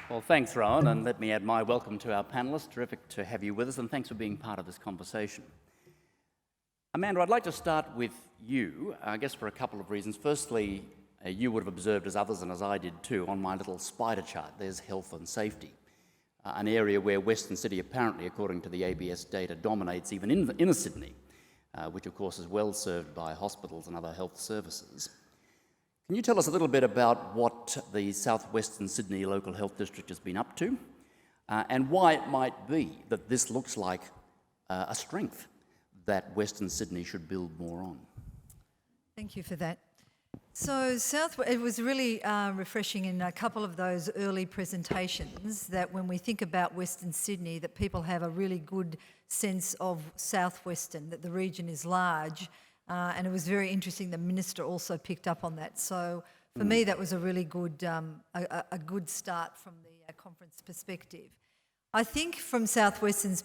Well, thanks, Rowan, and let me add my welcome to our panellists. Terrific to have you with us, and thanks for being part of this conversation. Amanda, I'd like to start with you, I guess for a couple of reasons. Firstly, you would have observed, as others and as I did too, on my little spider chart, there's health and safety, an area where Western Sydney, apparently, according to the ABS data, dominates even in inner Sydney, which of course is well served by hospitals and other health services. Can you tell us a little bit about what the South-Western Sydney Local Health District has been up to and why it might be that this looks like a strength that Western Sydney should build more on? Thank you for that. So it was really refreshing in a couple of those early presentations that when we think about Western Sydney, that people have a really good sense of South-Western, that the region is large. And it was very interesting, the Minister also picked up on that. So for me, that was a really good, a good start from the conference perspective. I think from South-Western's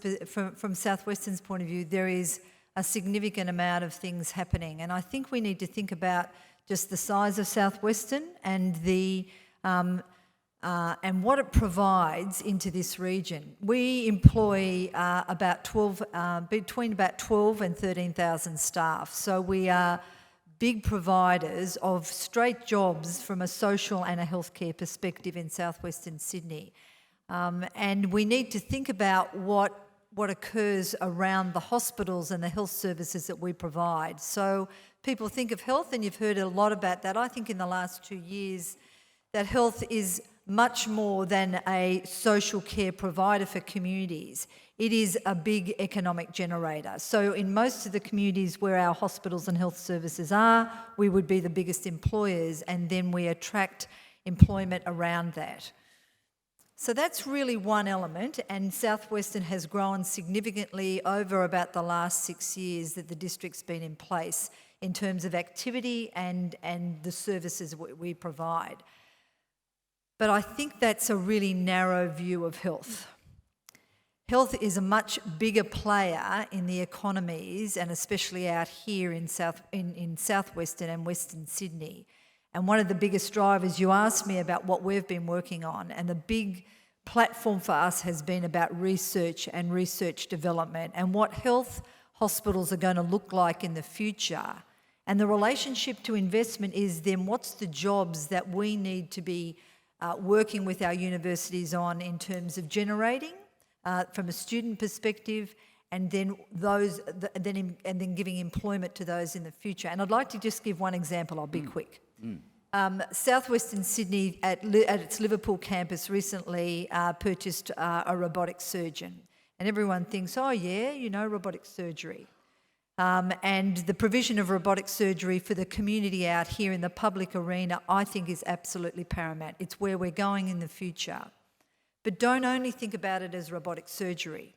point of view, there is a significant amount of things happening. And I think we need to think about just the size of South-Western and the and what it provides into this region. We employ between about 12 and 13,000 staff. So we are big providers of straight jobs from a social and a healthcare perspective in South-Western Sydney. And we need to think about what occurs around the hospitals and the health services that we provide. So people think of health, and you've heard a lot about that. I think in the last 2 years that health is much more than a social care provider for communities. It is a big economic generator. So in most of the communities where our hospitals and health services are, we would be the biggest employers, and then we attract employment around that. So that's really one element, and South-Western has grown significantly over about the last 6 years that the district's been in place in terms of activity and the services we provide. But I think that's a really narrow view of health. Health is a much bigger player in the economies, and especially out here in South-Western and Western Sydney. And one of the biggest drivers, you asked me about what we've been working on, and the big platform for us has been about research and research development and what health hospitals are going to look like in the future. And the relationship to investment is then what's the jobs that we need to be working with our universities on in terms of generating from a student perspective, and then giving employment to those in the future. And I'd like to just give one example. I'll be quick. South-Western Sydney at its Liverpool campus recently purchased a robotic surgeon, and everyone thinks, oh yeah, robotic surgery. And the provision of robotic surgery for the community out here in the public arena, I think, is absolutely paramount. It's where we're going in the future. But don't only think about it as robotic surgery.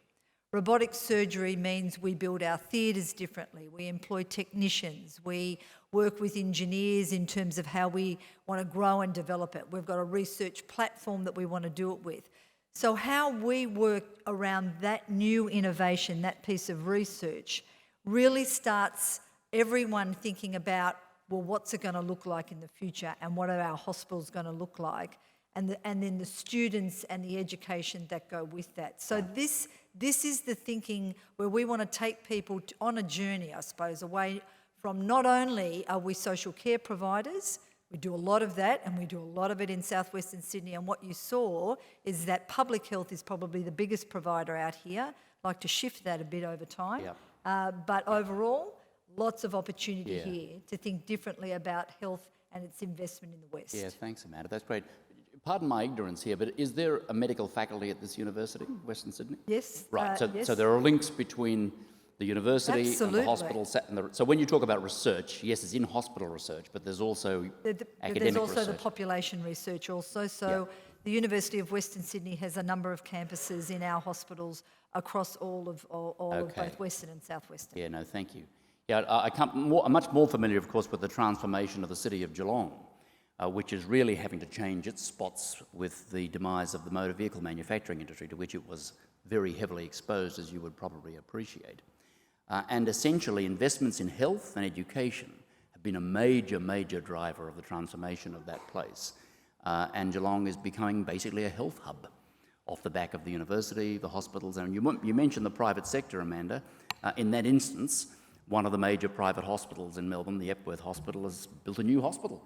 Robotic surgery means we build our theatres differently. We employ technicians. We work with engineers in terms of how we want to grow and develop it. We've got a research platform that we want to do it with. So how we work around that new innovation, that piece of research, really starts everyone thinking about, well, what's it going to look like in the future, and what are our hospitals going to look like, and then the students and the education that go with that. So this is the thinking where we want to take people on a journey, I suppose, away from not only are we social care providers, we do a lot of that, and we do a lot of it in South-Western Sydney, and what you saw is that public health is probably the biggest provider out here. I'd like to shift that a bit over time. Yep. But overall, lots of opportunity here to think differently about health and its investment in the West. Yeah, thanks, Amanda. That's great. Pardon my ignorance here, but is there a medical faculty at this university, Western Sydney? Yes. Right, yes. So there are links between the university Absolutely. and the hospital. So when you talk about research, yes, it's in-hospital research, but there's also academic There's also research. the population research also. So the University of Western Sydney has a number of campuses in our hospitals across all of both Western and South-Western. Yeah, no, thank you. Yeah, I'm much more familiar, of course, with the transformation of the city of Geelong, which is really having to change its spots with the demise of the motor vehicle manufacturing industry, to which it was very heavily exposed, as you would probably appreciate. And essentially, investments in health and education have been a major, major driver of the transformation of that place. and Geelong is becoming basically a health hub off the back of the university, the hospitals, and you mentioned the private sector, Amanda. In that instance, one of the major private hospitals in Melbourne, the Epworth Hospital, has built a new hospital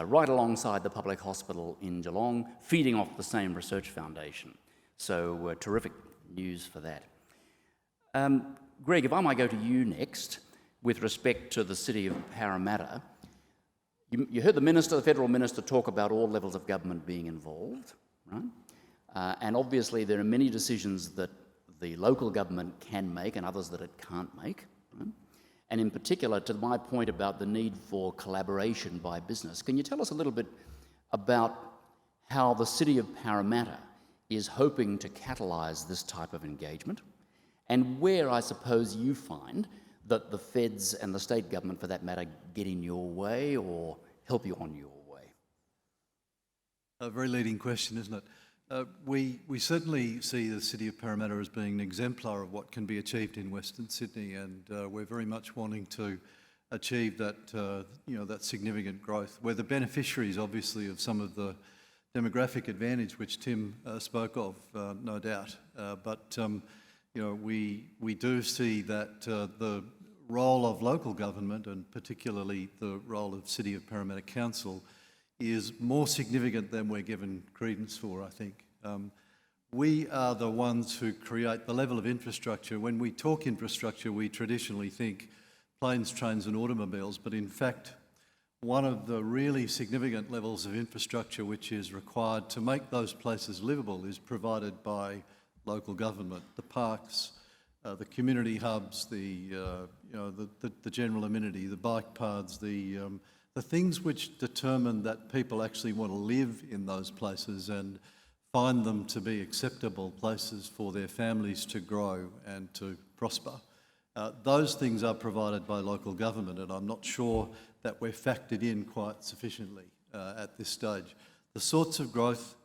right alongside the public hospital in Geelong, feeding off the same research foundation. So terrific news for that. Greg, if I might go to you next, with respect to the city of Parramatta, you heard the federal minister, talk about all levels of government being involved, right? And obviously there are many decisions that the local government can make and others that it can't make, right? And in particular, to my point about the need for collaboration by business, can you tell us a little bit about how the city of Parramatta is hoping to catalyse this type of engagement, and where I suppose you find that the feds and the state government, for that matter, get in your way or help you on your way? A very leading question, isn't it? We certainly see the city of Parramatta as being an exemplar of what can be achieved in Western Sydney, and we're very much wanting to achieve that, that significant growth. We're the beneficiaries, obviously, of some of the demographic advantage which Tim spoke of, no doubt. But we do see that the role of local government, and particularly the role of City of Parramatta Council, is more significant than we're given credence for, I think. We are the ones who create the level of infrastructure. When we talk infrastructure, we traditionally think planes, trains and automobiles, but in fact, one of the really significant levels of infrastructure which is required to make those places livable is provided by local government. The parks, the community hubs, the general amenity, the bike paths, the things which determine that people actually want to live in those places and find them to be acceptable places for their families to grow and to prosper. Those things are provided by local government, and I'm not sure that we're factored in quite sufficiently at this stage. The sorts of growth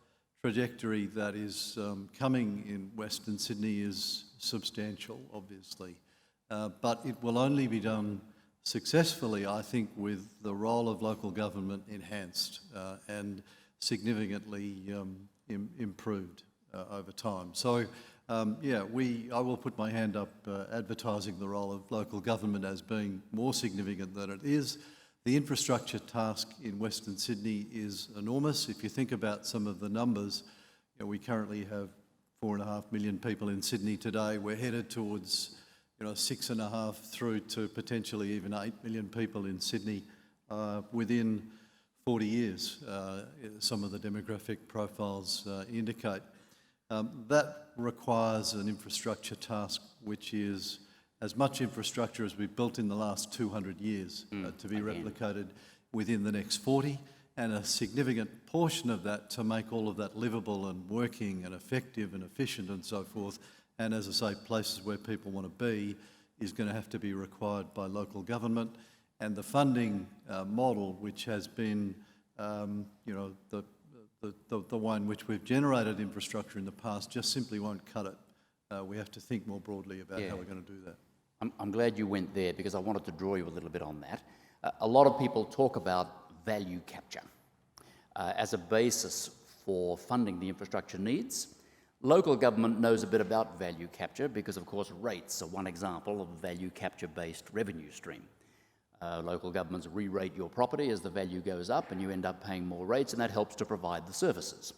trajectory that is coming in Western Sydney is substantial, obviously, but it will only be done successfully, I think, with the role of local government enhanced and significantly improved over time. So, I will put my hand up advertising the role of local government as being more significant than it is. The infrastructure task in Western Sydney is enormous. If you think about some of the numbers, we currently have 4.5 million people in Sydney today. We're headed towards 6.5 through to potentially even 8 million people in Sydney within 40 years, some of the demographic profiles indicate. That requires an infrastructure task which is as much infrastructure as we've built in the last 200 years to be replicated within the next 40, and a significant portion of that to make all of that livable and working and effective and efficient and so forth. And as I say, places where people want to be is going to have to be required by local government. And the funding model, which has been, the way in which we've generated infrastructure in the past, just simply won't cut it. We have to think more broadly about how we're going to do that. I'm glad you went there, because I wanted to draw you a little bit on that. A lot of people talk about value capture as a basis for funding the infrastructure needs. Local government knows a bit about value capture because, of course, rates are one example of a value capture-based revenue stream. Local governments re-rate your property as the value goes up, and you end up paying more rates, and that helps to provide the services.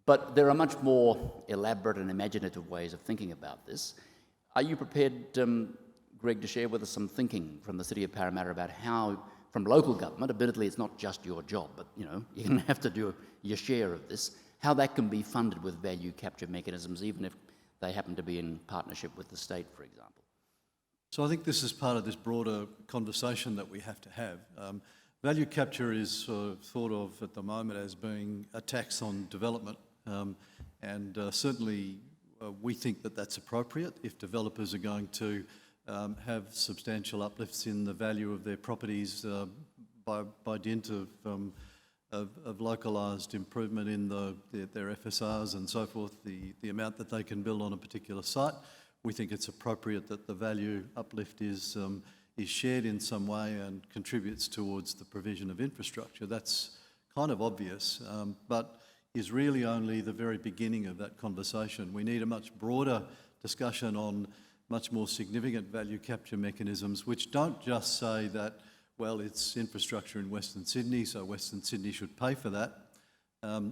But there are much more elaborate and imaginative ways of thinking about this. Are you prepared, Greg, to share with us some thinking from the City of Parramatta about how, from local government, admittedly it's not just your job, but you're going to have to do your share of this, how that can be funded with value capture mechanisms, even if they happen to be in partnership with the state, for example? So I think this is part of this broader conversation that we have to have. Value capture is thought of at the moment as being a tax on development, and certainly we think that that's appropriate if developers are going to have substantial uplifts in the value of their properties by dint of localised improvement in their FSRs and so forth, the amount that they can build on a particular site. We think it's appropriate that the value uplift is shared in some way and contributes towards the provision of infrastructure. That's kind of obvious, but is really only the very beginning of that conversation. We need a much broader discussion on much more significant value capture mechanisms, which don't just say that, well, it's infrastructure in Western Sydney, so Western Sydney should pay for that.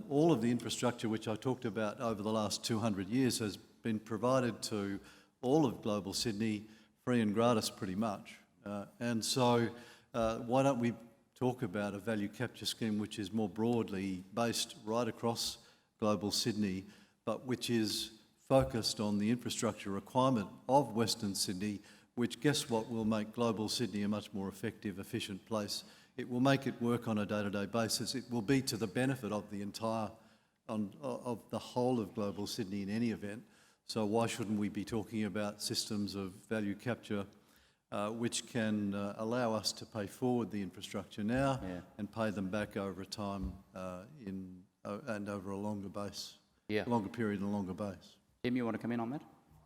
All of the infrastructure which I talked about over the last 200 years has been provided to all of global Sydney free and gratis pretty much. And so why don't we talk about a value capture scheme which is more broadly based right across global Sydney, but which is focused on the infrastructure requirement of Western Sydney, which, guess what, will make global Sydney a much more effective, efficient place. It will make it work on a day-to-day basis. It will be to the benefit of the of the whole of global Sydney in any event. So why shouldn't we be talking about systems of value capture which can allow us to pay forward the infrastructure now and pay them back over time and over a longer base, longer period and a longer base. Tim, you want to come in on that?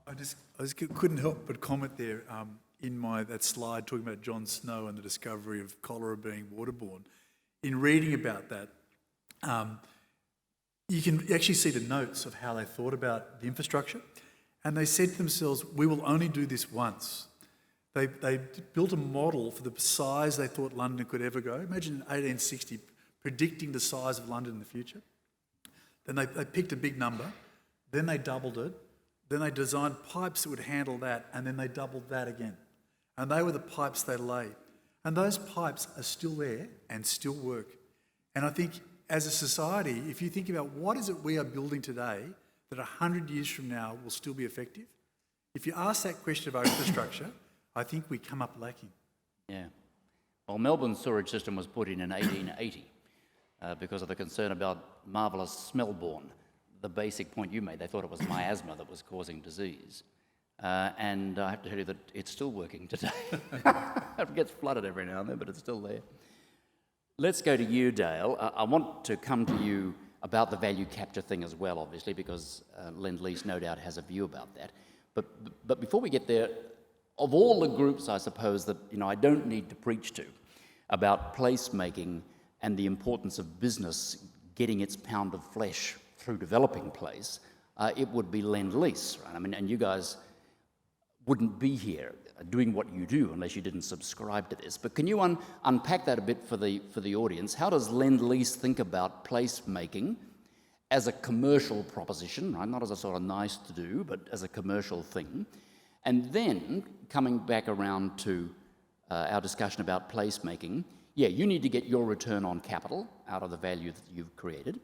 I just couldn't help but comment there in that slide talking about John Snow and the discovery of cholera being waterborne. In reading about that, you can actually see the notes of how they thought about the infrastructure, and they said to themselves, we will only do this once. They built a model for the size they thought London could ever go. Imagine in 1860 predicting the size of London in the future. Then they picked a big number, then they doubled it, then they designed pipes that would handle that, and then they doubled that again. And they were the pipes they laid. And those pipes are still there and still work. And I think as a society, if you think about what is it we are building today that 100 years from now will still be effective, if you ask that question of our infrastructure, I think we come up lacking. Yeah. Well, Melbourne's sewerage system was put in 1880 because of the concern about marvellous smell-borne. The basic point you made, they thought it was miasma that was causing disease. And I have to tell you that it's still working today. It gets flooded every now and then, but it's still there. Let's go to you, Dale. I want to come to you about the value capture thing as well, obviously, because Lendlease no doubt has a view about that. But before we get there, of all the groups, I suppose, that I don't need to preach to about placemaking and the importance of business getting its pound of flesh through developing place, it would be Lendlease, right? I mean, and you guys wouldn't be here doing what you do unless you didn't subscribe to this. But can you unpack that a bit for the audience? How does Lendlease think about placemaking as a commercial proposition, right? Not as a sort of nice to do, but as a commercial thing? And then coming back around to our discussion about placemaking, you need to get your return on capital out of the value that you've created.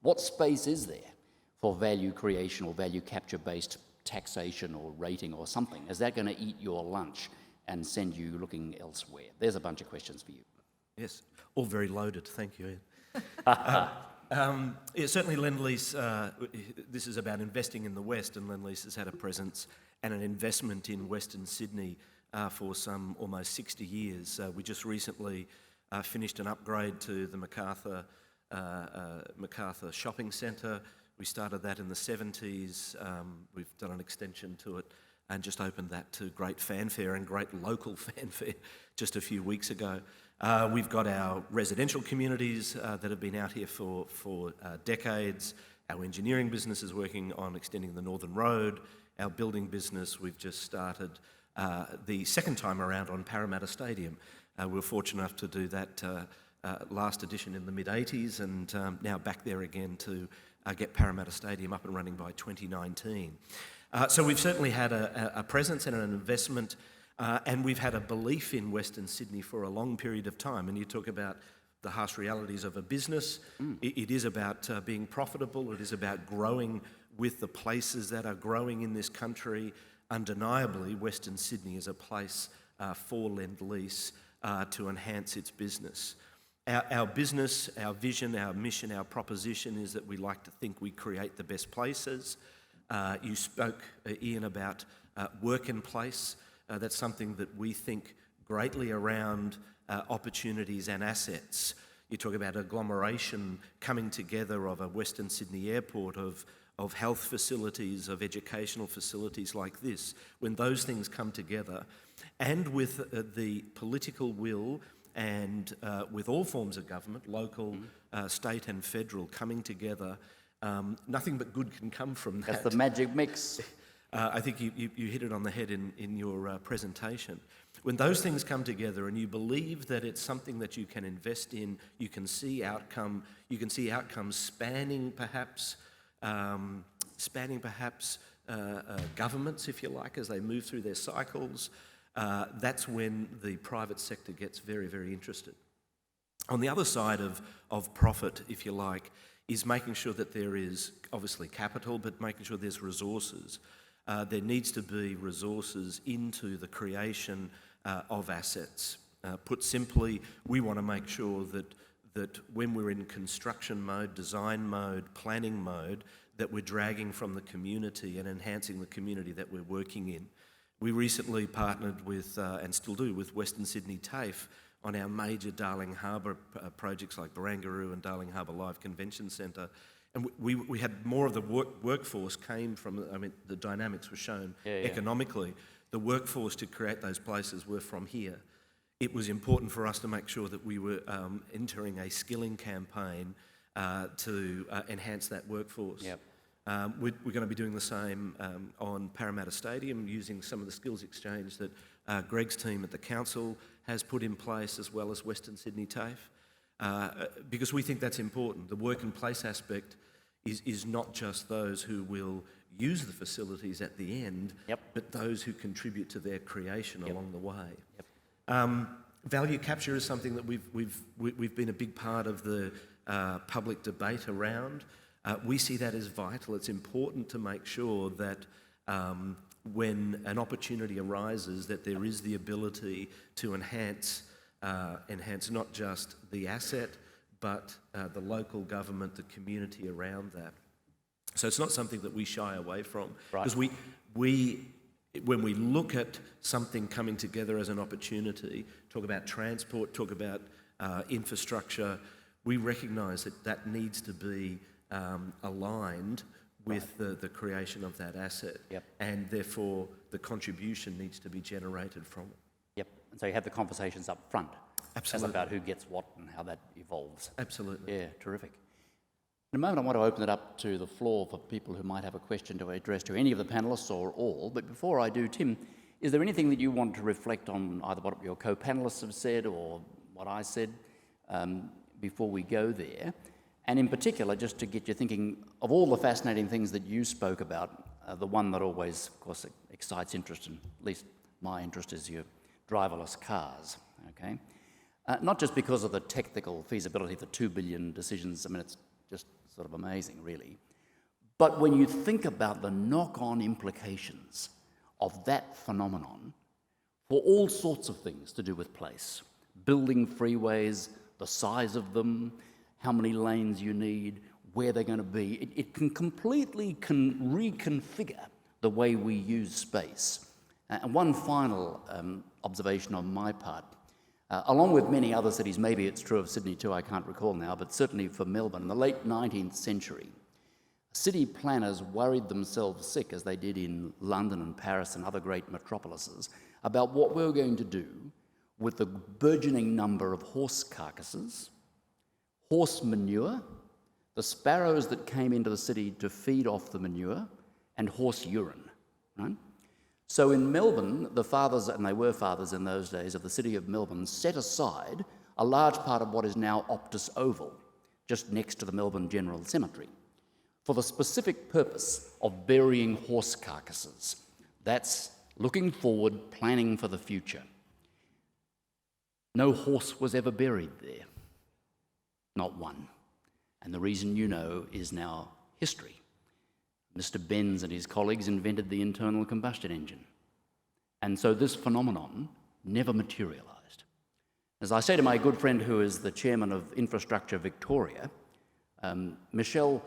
What space is there for value creation or value capture-based taxation or rating or something? Is that going to eat your lunch and send you looking elsewhere? There's a bunch of questions for you. Yes, all very loaded. Thank you, Ed. Certainly Lendlease, this is about investing in the West, and Lendlease has had a presence and an investment in Western Sydney for some almost 60 years. We just recently finished an upgrade to the Macarthur Shopping Centre. We started that in the 70s. We've done an extension to it and just opened that to great fanfare and great local fanfare just a few weeks ago. We've got our residential communities that have been out here for decades. Our engineering business is working on extending the Northern Road. Our building business, we've just started the second time around on Parramatta Stadium. We were fortunate enough to do that last edition in the mid-80s, and now back there again to get Parramatta Stadium up and running by 2019. So we've certainly had a presence and an investment, and we've had a belief in Western Sydney for a long period of time. And you talk about the harsh realities of a business. It is about being profitable. It is about growing with the places that are growing in this country. Undeniably, Western Sydney is a place for Lendlease to enhance its business. Our business, our vision, our mission, our proposition is that we like to think we create the best places. You spoke, Ian, about work in place. That's something that we think greatly around opportunities and assets. You talk about agglomeration coming together of a Western Sydney airport, of health facilities, of educational facilities like this. When those things come together, and with the political will and with all forms of government, local, state and federal, coming together, nothing but good can come from that. That's the magic mix. I think you hit it on the head in your presentation. When those things come together and you believe that it's something that you can invest in, you can see outcomes spanning perhaps governments, if you like, as they move through their cycles, that's when the private sector gets very, very interested. On the other side of profit, if you like, is making sure that there is obviously capital, but making sure there's resources. There needs to be resources into the creation of assets. Put simply, we want to make sure that when we're in construction mode, design mode, planning mode, that we're dragging from the community and enhancing the community that we're working in. We recently partnered with, and still do, with Western Sydney TAFE on our major Darling Harbour projects like Barangaroo and Darling Harbour Live Convention Centre. And we had more of the workforce came from, the dynamics were shown economically. The workforce to create those places were from here. It was important for us to make sure that we were entering a skilling campaign to enhance that workforce. Yep. We're going to be doing the same on Parramatta Stadium, using some of the skills exchange that Greg's team at the council has put in place, as well as Western Sydney TAFE, because we think that's important. The work and place aspect is not just those who will use the facilities at the end, but those who contribute to their creation along the way. Value capture is something that we've been a big part of the public debate around. We see that as vital. It's important to make sure that when an opportunity arises, that there is the ability to enhance not just the asset, but the local government, the community around that. So it's not something that we shy away from, because we when we look at something coming together as an opportunity, talk about transport, talk about infrastructure, we recognise that needs to be aligned with the creation of that asset, and therefore the contribution needs to be generated from it. Yep, and so you have the conversations up front. Absolutely. About who gets what and how that evolves. Absolutely. Yeah, terrific. In a moment I want to open it up to the floor for people who might have a question to address to any of the panellists or all, but before I do, Tim, is there anything that you want to reflect on, either what your co-panellists have said or what I said, before we go there? And in particular, just to get you thinking, of all the fascinating things that you spoke about, the one that always, of course, excites interest, and at least my interest, is your driverless cars, okay? Not just because of the technical feasibility of the 2 billion decisions, it's just sort of amazing, really. But when you think about the knock-on implications of that phenomenon for all sorts of things to do with place, building freeways, the size of them, how many lanes you need, where they're going to be, it can completely reconfigure the way we use space. And one final observation on my part, along with many other cities, maybe it's true of Sydney too, I can't recall now, but certainly for Melbourne, in the late 19th century, city planners worried themselves sick, as they did in London and Paris and other great metropolises, about what we were going to do with the burgeoning number of horse carcasses, horse manure, the sparrows that came into the city to feed off the manure, and horse urine, right? So in Melbourne, the fathers, and they were fathers in those days, of the city of Melbourne, set aside a large part of what is now Optus Oval, just next to the Melbourne General Cemetery, for the specific purpose of burying horse carcasses. That's looking forward, planning for the future. No horse was ever buried there. Not one. And the reason you know is now history. Mr. Benz and his colleagues invented the internal combustion engine. And so this phenomenon never materialised. As I say to my good friend who is the chairman of Infrastructure Victoria, Michelle,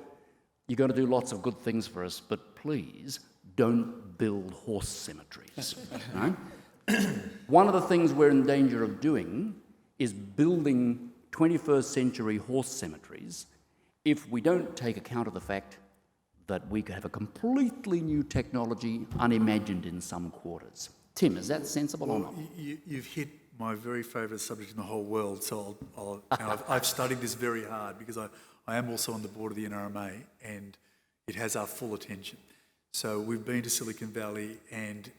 you're going to do lots of good things for us, but please don't build horse cemeteries. Right? One of the things we're in danger of doing is building 21st century horse cemeteries if we don't take account of the fact that we could have a completely new technology unimagined in some quarters. Tim, is that sensible or not? You've hit my very favourite subject in the whole world. So I've studied this very hard because I am also on the board of the NRMA and it has our full attention. So we've been to Silicon Valley and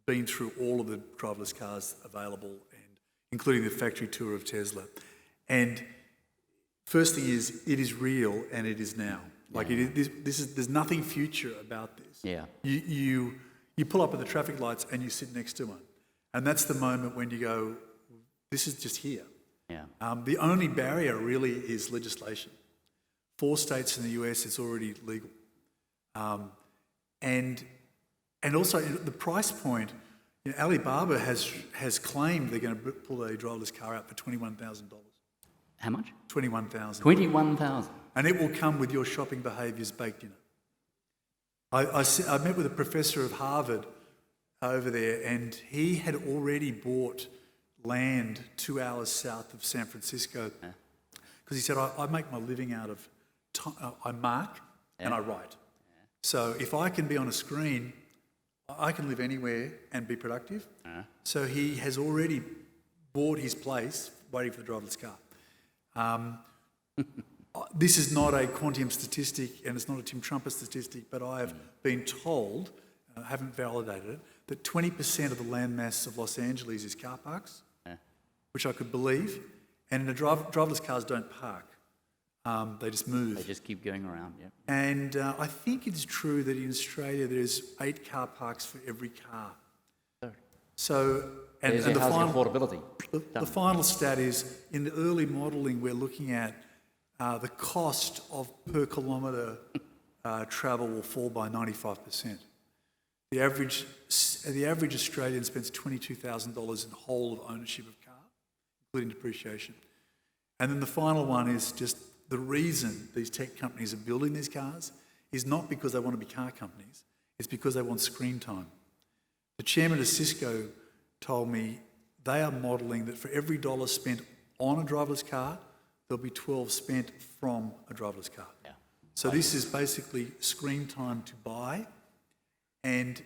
been through all of the driverless cars available, and including the factory tour of Tesla. And first thing is, it is real and it is now. Like there's nothing future about this. Yeah. You pull up at the traffic lights and you sit next to one, and that's the moment when you go, this is just here. Yeah. The only barrier really is legislation. 4 states in the US it's already legal, and also the price point. You know, Alibaba has claimed they're going to pull a driverless car out for $21,000. How much? $21,000. 21,000. And it will come with your shopping behaviours baked in it. I met with a professor of Harvard over there, and he had already bought land 2 hours south of San Francisco because he said, I make my living out of I mark and I write. So if I can be on a screen, I can live anywhere and be productive. So he has already bought his place waiting for the driverless car. This is not a Quantium statistic and it's not a Tim Trumper statistic, but I have been told, I haven't validated it, that 20% of the landmass of Los Angeles is car parks, which I could believe, and driverless cars don't park. They just move. They just keep going around, yeah. And I think it's true that in Australia there's 8 car parks for every car. So, and There's the your housing final, affordability. the final stat is, in the early modelling we're looking at the cost of per kilometre travel will fall by 95%. The average Australian spends $22,000 in whole of ownership of car, including depreciation. And then the final one is just the reason these tech companies are building these cars is not because they want to be car companies, it's because they want screen time. The chairman of Cisco told me they are modelling that for every $1 spent on a driverless car, there'll be 12 spent from a driverless car. Yeah. So this is basically screen time to buy, and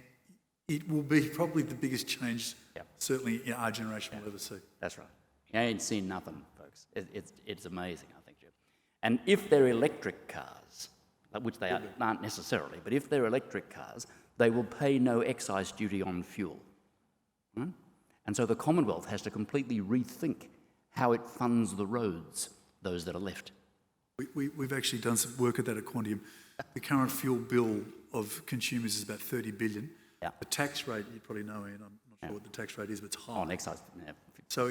it will be probably the biggest change, certainly in our generation will ever see. That's right. You ain't seen nothing, folks. It's amazing, I think, Jim. And if they're electric cars, which they aren't necessarily, but if they're electric cars, they will pay no excise duty on fuel. And so the Commonwealth has to completely rethink how it funds the roads, those that are left. We've actually done some work at that at Quantium. The current fuel bill of consumers is about $30 billion. Yeah. The tax rate, you probably know, Ian, I'm not sure what the tax rate is, but it's high. On excise. Yeah. So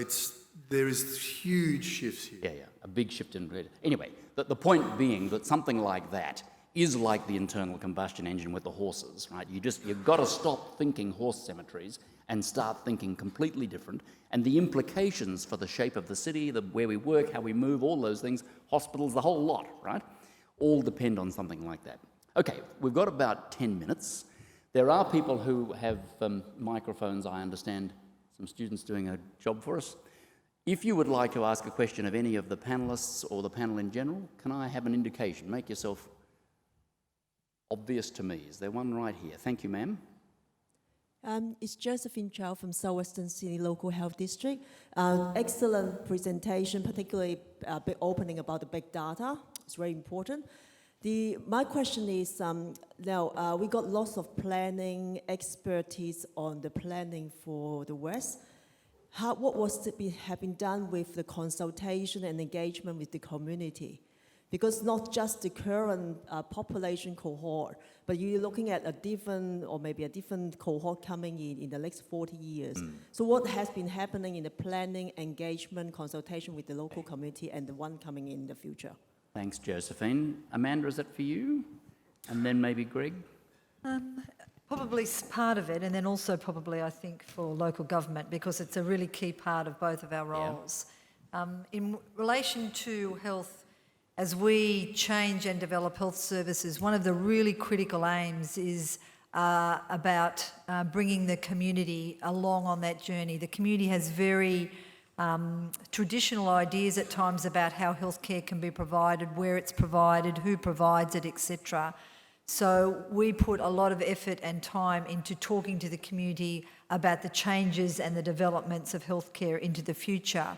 there is huge shifts here. Yeah, a big shift in grid. Anyway, the point being that something like that is like the internal combustion engine with the horses, right? You've got to stop thinking horse cemeteries and start thinking completely different. And the implications for the shape of the city, where we work, how we move, all those things, hospitals, the whole lot, right? All depend on something like that. Okay, we've got about 10 minutes. There are people who have microphones, I understand, some students doing a job for us. If you would like to ask a question of any of the panellists or the panel in general, can I have an indication? Make yourself obvious to me. Is there one right here? Thank you, ma'am. It's Josephine Chow from Southwestern Sydney Local Health District. Excellent presentation, particularly big opening about the big data. It's very important. My question is, now we got lots of planning expertise on the planning for the West. What have been done with the consultation and engagement with the community? Because not just the current population cohort, but you're looking at a different cohort coming in the next 40 years. So what has been happening in the planning, engagement, consultation with the local community and the one coming in the future? Thanks, Josephine. Amanda, is that for you? And then maybe Greg? Probably part of it, and then also probably, I think, for local government, because it's a really key part of both of our roles. In relation to health, as we change and develop health services, one of the really critical aims is about bringing the community along on that journey. The community has very traditional ideas at times about how healthcare can be provided, where it's provided, who provides it, etc. So we put a lot of effort and time into talking to the community about the changes and the developments of healthcare into the future.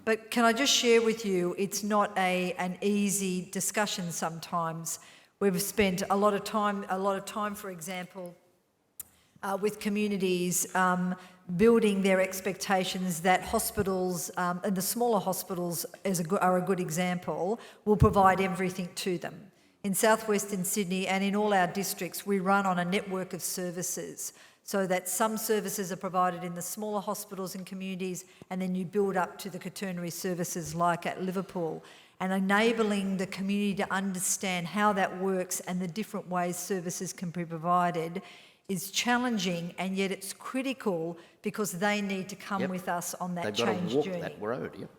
But can I just share with you, it's not an easy discussion sometimes. We've spent a lot of time, for example, with communities building their expectations that hospitals, and the smaller hospitals are a good example, will provide everything to them. In southwestern Sydney and in all our districts, we run on a network of services so that some services are provided in the smaller hospitals and communities, and then you build up to the quaternary services like at Liverpool. And enabling the community to understand how that works and the different ways services can be provided is challenging, and yet it's critical because they need to come with us on that change journey. They've got to walk that road. Yep,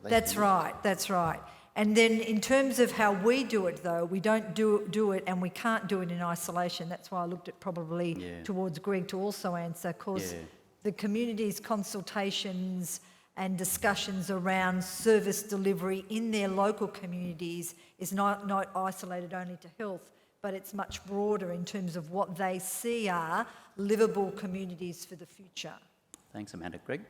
that's right. And then in terms of how we do it, though, we don't do it, and we can't do it in isolation. That's why I looked at probably towards Greg to also answer, because the community's consultations and discussions around service delivery in their local communities is not isolated only to health, but it's much broader in terms of what they see are livable communities for the future. Thanks, Amanda. Greg?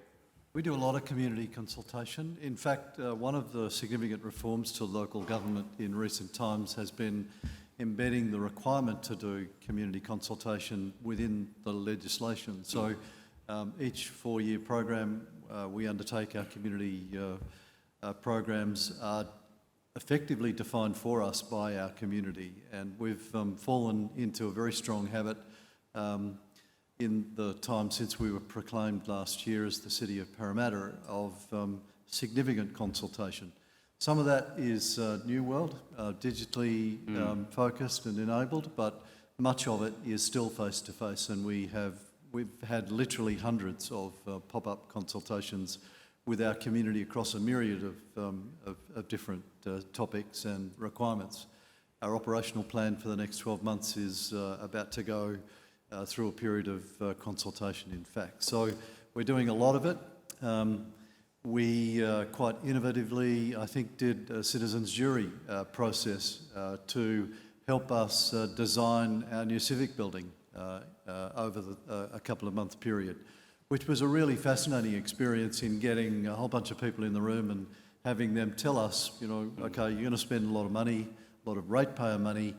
We do a lot of community consultation. In fact, one of the significant reforms to local government in recent times has been embedding the requirement to do community consultation within the legislation. So each 4-year program we undertake, our community programs are effectively defined for us by our community, and we've fallen into a very strong habit in the time since we were proclaimed last year as the City of Parramatta of significant consultation. Some of that is New World, digitally focused and enabled, but much of it is still face-to-face, and we've had literally hundreds of pop-up consultations with our community across a myriad of different topics and requirements. Our operational plan for the next 12 months is about to go through a period of consultation, in fact. So we're doing a lot of it. We quite innovatively, I think, did a citizens' jury process to help us design our new civic building over a couple of month period, which was a really fascinating experience in getting a whole bunch of people in the room and having them tell us, you know, okay, you're going to spend a lot of money, a lot of ratepayer money.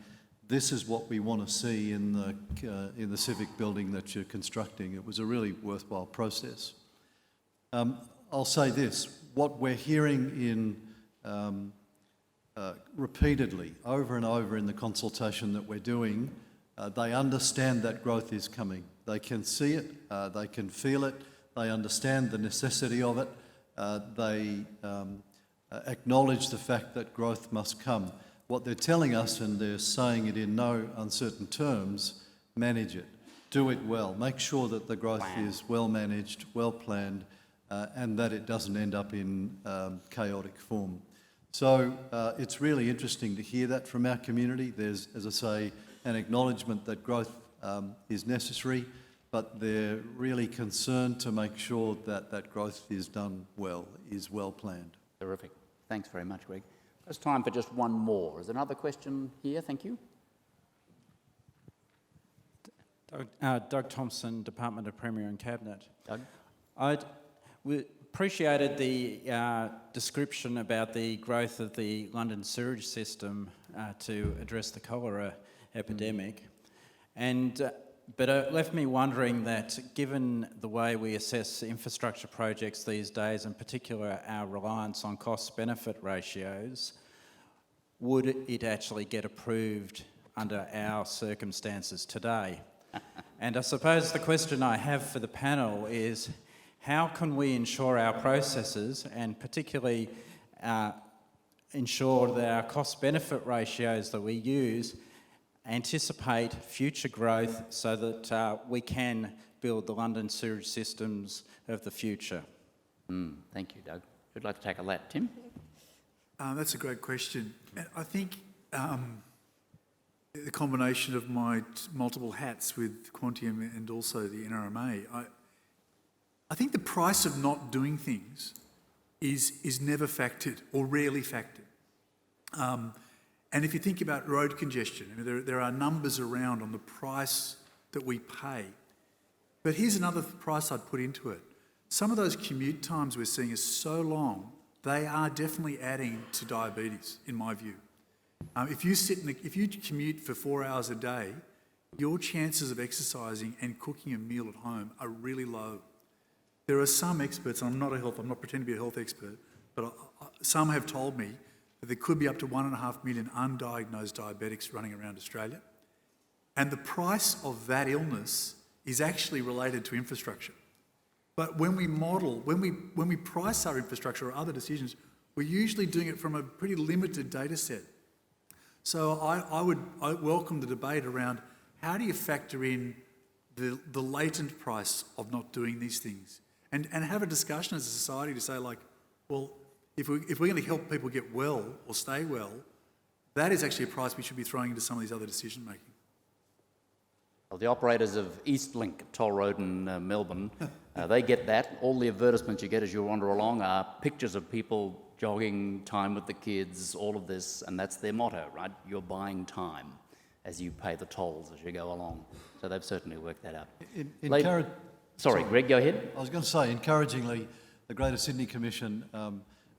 This is what we want to see in the civic building that you're constructing. It was a really worthwhile process. I'll say this, what we're hearing in repeatedly, over and over in the consultation that we're doing, they understand that growth is coming. They can see it, they can feel it, they understand the necessity of it, they acknowledge the fact that growth must come. What they're telling us, and they're saying it in no uncertain terms, manage it, do it well, make sure that the growth is well managed, well planned, and that it doesn't end up in chaotic form. So it's really interesting to hear that from our community. There's, as I say, an acknowledgement that growth is necessary, but they're really concerned to make sure that that growth is done well, is well planned. Terrific. Thanks very much, Greg. There's time for just one more. Is there another question here? Thank you. Doug Thompson, Department of Premier and Cabinet. Doug? We appreciated the description about the growth of the London sewage system to address the cholera epidemic. But it left me wondering that given the way we assess infrastructure projects these days, in particular our reliance on cost-benefit ratios, would it actually get approved under our circumstances today? And I suppose the question I have for the panel is, how can we ensure our processes, and particularly ensure that our cost-benefit ratios that we use anticipate future growth so that we can build the London sewage systems of the future? Thank you, Doug. Who'd like to tackle that? Tim? That's a great question. I think the combination of my multiple hats with Quantium and also the NRMA, I think the price of not doing things is never factored or rarely factored. And if you think about road congestion, I mean, there are numbers around on the price that we pay. But here's another price I'd put into it. Some of those commute times we're seeing are so long, they are definitely adding to diabetes, in my view. If you commute for 4 hours a day, your chances of exercising and cooking a meal at home are really low. There are some experts, and I'm not pretending to be a health expert, but some have told me that there could be up to 1.5 million undiagnosed diabetics running around Australia. And the price of that illness is actually related to infrastructure. But when we price our infrastructure or other decisions, we're usually doing it from a pretty limited data set. So I welcome the debate around how do you factor in the latent price of not doing these things, and have a discussion as a society to say, like, well, if we're going to help people get well or stay well, that is actually a price we should be throwing into some of these other decision making. Well, the operators of Eastlink toll road in Melbourne, they get that. All the advertisements you get as you wander along are pictures of people jogging, time with the kids, all of this, and that's their motto, right? You're buying time as you pay the tolls as you go along. So they've certainly worked that out. Sorry, Greg, go ahead. I was going to say, encouragingly, the Greater Sydney Commission,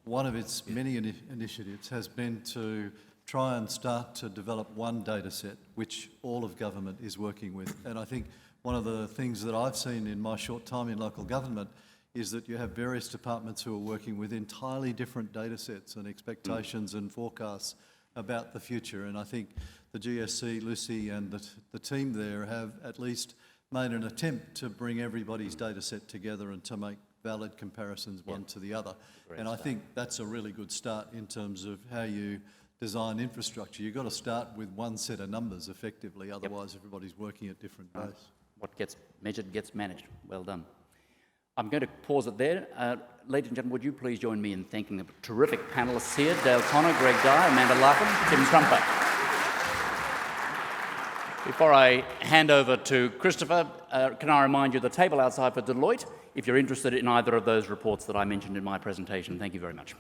one of its many initiatives has been to try and start to develop one data set which all of government is working with. And I think one of the things that I've seen in my short time in local government is that you have various departments who are working with entirely different data sets and expectations and forecasts about the future. And I think the GSC, Lucy and the team there have at least made an attempt to bring everybody's data set together and to make valid comparisons one to the other. And I think that's a really good start in terms of how you design infrastructure. You've got to start with one set of numbers effectively, otherwise everybody's working at different pace. What gets measured gets managed. Well done. I'm going to pause it there. Ladies and gentlemen, would you please join me in thanking the terrific panellists here, Dale Connor, Greg Dyer, Amanda Larkin, Tim Trumper. Before I hand over to Christopher, can I remind you the table outside for Deloitte, if you're interested in either of those reports that I mentioned in my presentation. Thank you very much.